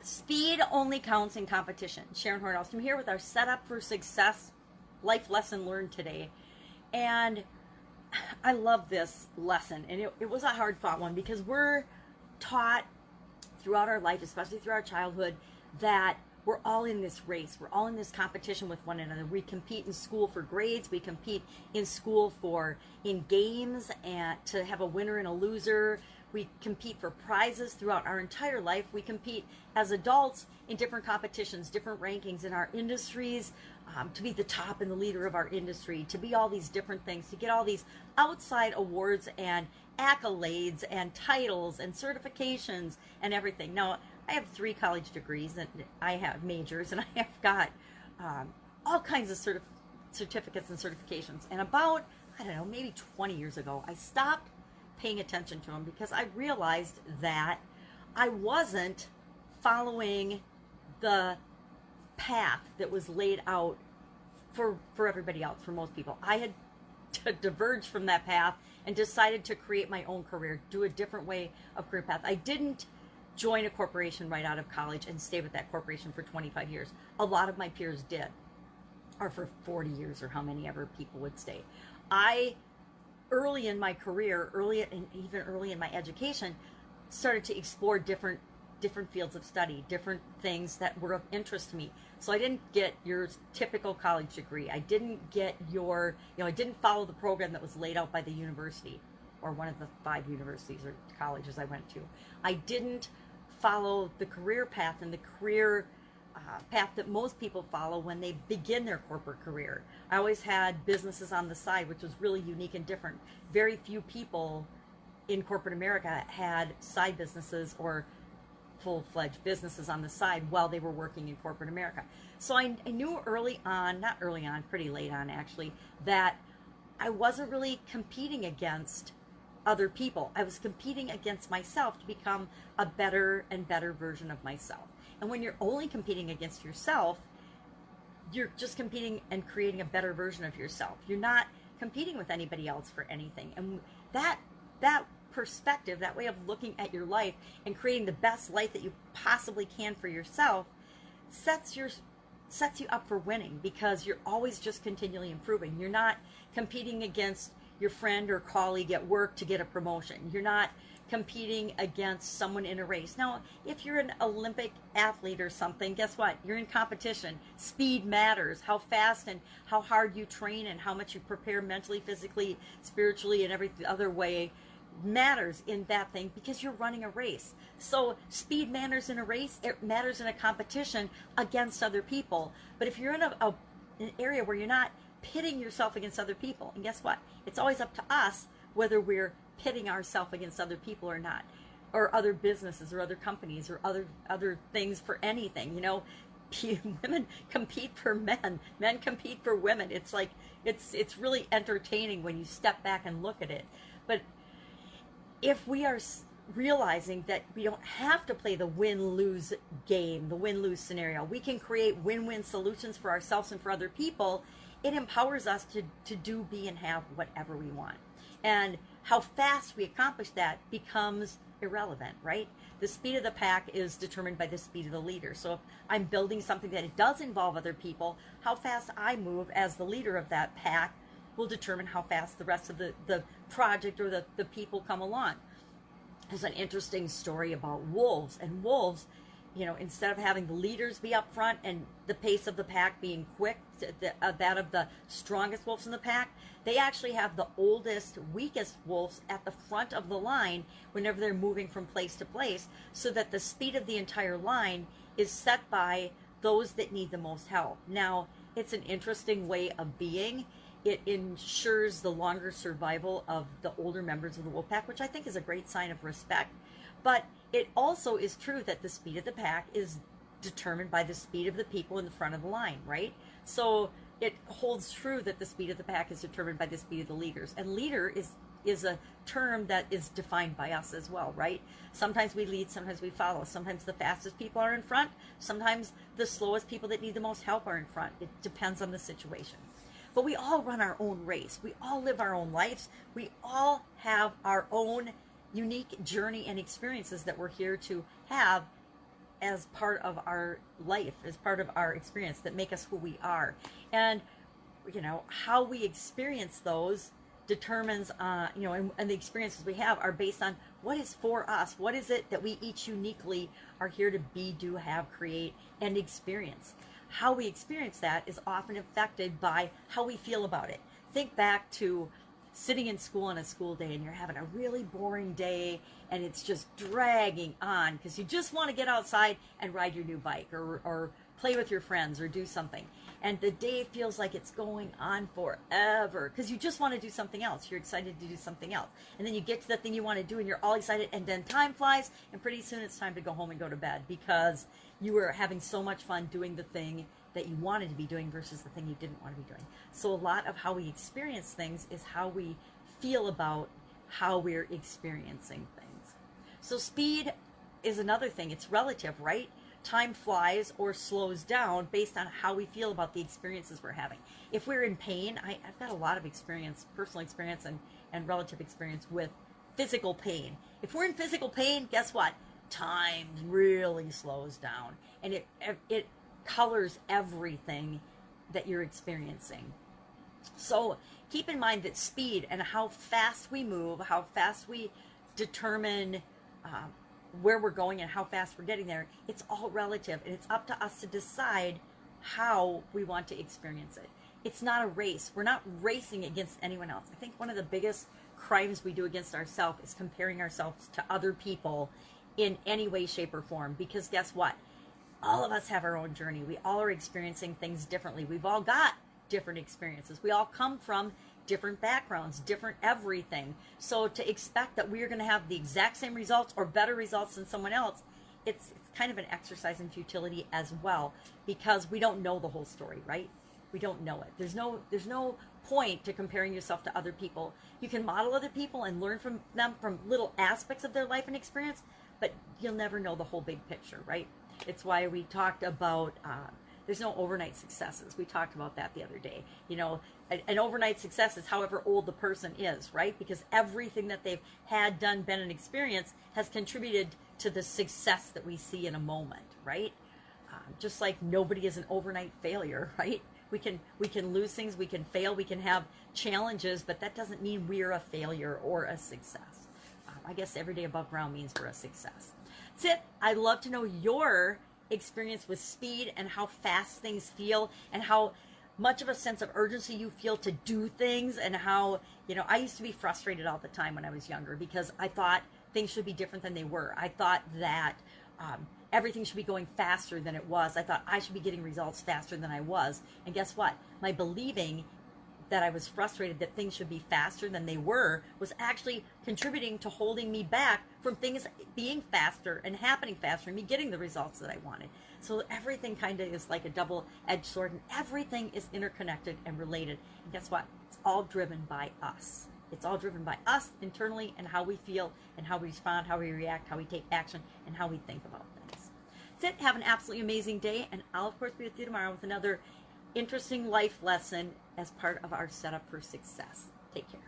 Speed only counts in competition. Sharon Horne-Ellstrom here with our Setup for Success life lesson learned today. And I love this lesson. And it was a hard fought one because we're taught throughout our life, especially through our childhood, that we're all in this race. We're all in this competition with one another. We compete in school for grades. We compete in school in games and to have a winner and a loser. We compete for prizes throughout our entire life. We compete as adults in different competitions, different rankings in our industries, to be the top and the leader of our industry, to be all these different things, to get all these outside awards and accolades and titles and certifications and everything. Now, I have 3 college degrees and I have majors, and I have got all kinds of certificates and certifications. And about, I don't know, maybe 20 years ago, I stopped paying attention to them because I realized that I wasn't following the path that was laid out for everybody else, for most people. I had diverged from that path and decided to create my own career, do a different way of career path. I didn't join a corporation right out of college and stay with that corporation for 25 years. A lot of my peers did, or for 40 years, or how many ever people would stay. Early in my career, even early in my education, started to explore different fields of study, different things that were of interest to me. So I didn't get your typical college degree. I didn't get I didn't follow the program that was laid out by the university, or one of the 5 universities or colleges I went to. I didn't follow the career path and the career path that most people follow when they begin their corporate career. I always had businesses on the side, which was really unique and different. Very few people in corporate America had side businesses or full-fledged businesses on the side while they were working in corporate America. So I knew pretty late on actually, that I wasn't really competing against other people. I was competing against myself to become a better and better version of myself. And when you're only competing against yourself, you're just competing and creating a better version of yourself. You're not competing with anybody else for anything. And that perspective, that way of looking at your life and creating the best life that you possibly can for yourself, sets you up for winning, because you're always just continually improving. You're not competing against your friend or colleague at work to get a promotion. You're not competing against someone in a race. Now, if you're an Olympic athlete or something, guess what? You're in competition. Speed matters. How fast and how hard you train and how much you prepare mentally, physically, spiritually, and every other way matters in that thing, because you're running a race. So speed matters in a race. It matters in a competition against other people. But if you're in an area where you're not pitting yourself against other people, and guess what? It's always up to us whether we're pitting ourselves against other people or not, or other businesses or other companies or other things for anything. Women compete for men compete for women. It's like it's really entertaining when you step back and look at it. But if we are realizing that we don't have to play the win-lose game, the win-lose scenario, we can create win-win solutions for ourselves and for other people. It empowers us to do, be, and have whatever we want. And how fast we accomplish that becomes irrelevant, right? The speed of the pack is determined by the speed of the leader. So if I'm building something that it does involve other people, how fast I move as the leader of that pack will determine how fast the rest of the project or the people come along. There's an interesting story about wolves. And wolves, instead of having the leaders be up front and the pace of the pack being quick, that of the strongest wolves in the pack, they actually have the oldest, weakest wolves at the front of the line whenever they're moving from place to place, so that the speed of the entire line is set by those that need the most help. Now, it's an interesting way of being. It ensures the longer survival of the older members of the wolf pack, which I think is a great sign of respect. But it also is true that the speed of the pack is determined by the speed of the people in the front of the line, right? So it holds true that the speed of the pack is determined by the speed of the leaders. And leader is a term that is defined by us as well, right? Sometimes we lead, sometimes we follow. Sometimes the fastest people are in front. Sometimes the slowest people that need the most help are in front. It depends on the situation. But we all run our own race. We all live our own lives. We all have our own unique journey and experiences that we're here to have as part of our life, as part of our experience, that make us who we are. And, you know, how we experience those determines, you know, and the experiences we have are based on what is for us. What is it that we each uniquely are here to be, do, have, create, and experience? How we experience that is often affected by how we feel about it. Think back to sitting in school on a school day and you're having a really boring day and it's just dragging on because you just want to get outside and ride your new bike or play with your friends or do something. And the day feels like it's going on forever because you just want to do something else. You're excited to do something else. And then you get to the thing you want to do and you're all excited, and then time flies and pretty soon it's time to go home and go to bed because you were having so much fun doing the thing that you wanted to be doing versus the thing you didn't want to be doing. So a lot of how we experience things is how we feel about how we're experiencing things. So speed is another thing. It's relative, right? Time flies or slows down based on how we feel about the experiences we're having. If we're in pain, I've got a lot of experience, personal experience and relative experience with physical pain. If we're in physical pain, guess what? Time really slows down and it colors everything that you're experiencing. So keep in mind that speed and how fast we move, how fast we determine where we're going and how fast we're getting there, it's all relative, and it's up to us to decide how we want to experience it. It's not a race. We're not racing against anyone else. I think one of the biggest crimes we do against ourselves is comparing ourselves to other people in any way, shape, or form, because guess what? All of us have our own journey. We all are experiencing things differently. We've all got different experiences. We all come from different backgrounds, different everything. So to expect that we're going to have the exact same results or better results than someone else, it's kind of an exercise in futility as well, because we don't know the whole story, right? We don't know it. There's no point to comparing yourself to other people. You can model other people and learn from them from little aspects of their life and experience, but you'll never know the whole big picture, right? It's why we talked about there's no overnight successes. We talked about that the other day. You know, an overnight success is however old the person is, right? Because everything that they've had, done, been, and experienced has contributed to the success that we see in a moment, right? Just like nobody is an overnight failure, right? We can lose things, we can fail, we can have challenges, but that doesn't mean we're a failure or a success. I guess every day above ground means we're a success. That's it. I'd love to know your experience with speed and how fast things feel and how much of a sense of urgency you feel to do things, and how, you know, I used to be frustrated all the time when I was younger because I thought things should be different than they were. I thought that everything should be going faster than it was. I thought I should be getting results faster than I was. And guess what? My believing that I was frustrated that things should be faster than they were was actually contributing to holding me back from things being faster and happening faster and me getting the results that I wanted. So everything kind of is like a double-edged sword, and everything is interconnected and related. And guess what? It's all driven by us. It's all driven by us internally and how we feel and how we respond, how we react, how we take action, and how we think about things. That's it. Have an absolutely amazing day, and I'll, of course, be with you tomorrow with another interesting life lesson as part of our setup for success. Take care.